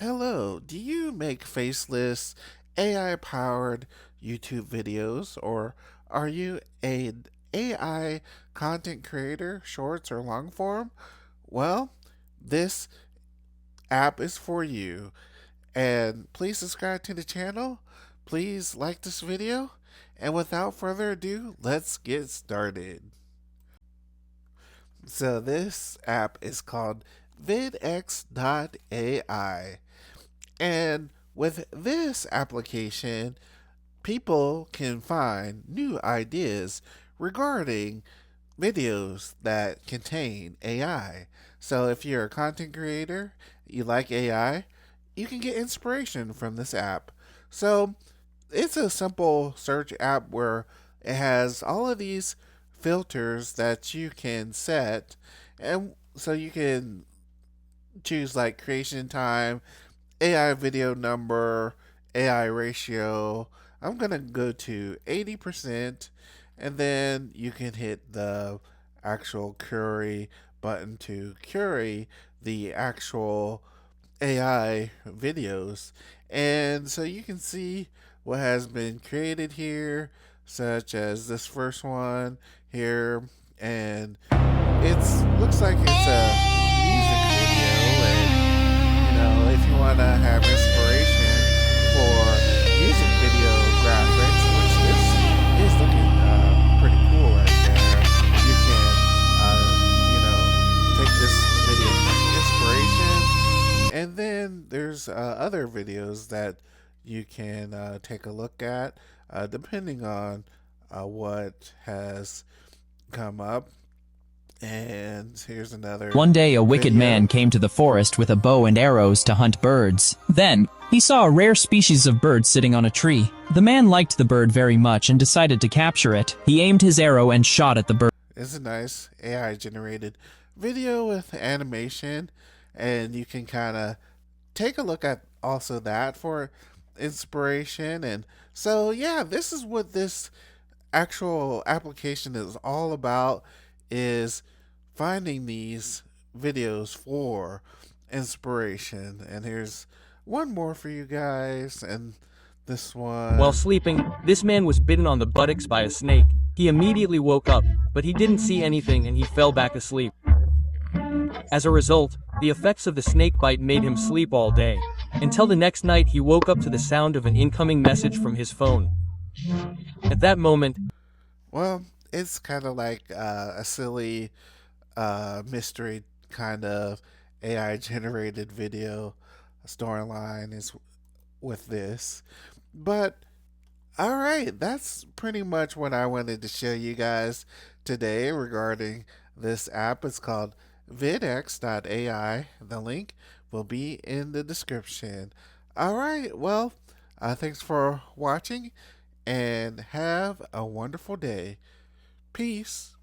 Hello, do you make faceless, AI powered YouTube videos, or are you an AI content creator, shorts or long form? Well, this app is for you. And please subscribe to the channel. Please like this video. And without further ado, let's get started. So, this app is called Vidx.ai. And with this application, people can find new ideas regarding videos that contain AI. So if you're a content creator, you like AI, you can get inspiration from this app. So it's a simple search app where it has all of these filters that you can set, and so you can choose like creation time, AI video number, AI ratio. I'm going to go to 80%, and then you can hit the actual query button to query the actual AI videos. And so you can see what has been created here, such as this first one here. And it looks like it's a music video, and if you want to have inspiration for music video graphics, which this is looking pretty cool right there, you can, take this video for inspiration. And then there's other videos that you can take a look at, depending on what has come up. And here's another One day a wicked video. man came to the forest with a bow and arrows to hunt birds. Then, he saw a rare species of bird sitting on a tree. The man liked the bird very much and decided to capture it. He aimed his arrow and shot at the bird. It's a nice AI generated video with animation, and you can kind of take a look at also that for inspiration. And so, yeah, this is what this actual application is all about, is finding these videos for inspiration. And here's one more for you guys, and this While one. sleeping, this man was bitten on the buttocks by a snake. He immediately woke up, but he didn't see anything and he fell back asleep. As a result, the effects of the snake bite made him sleep all day. Until the next night he woke up to the sound of an incoming message from his phone. At that moment, Well, it's kind of like a silly mystery kind of AI generated video storyline is with this. But all right, that's pretty much what I wanted to show you guys today regarding this app. It's called Vidx.ai. The link will be in the description. All right, well, thanks for watching and have a wonderful day. Peace.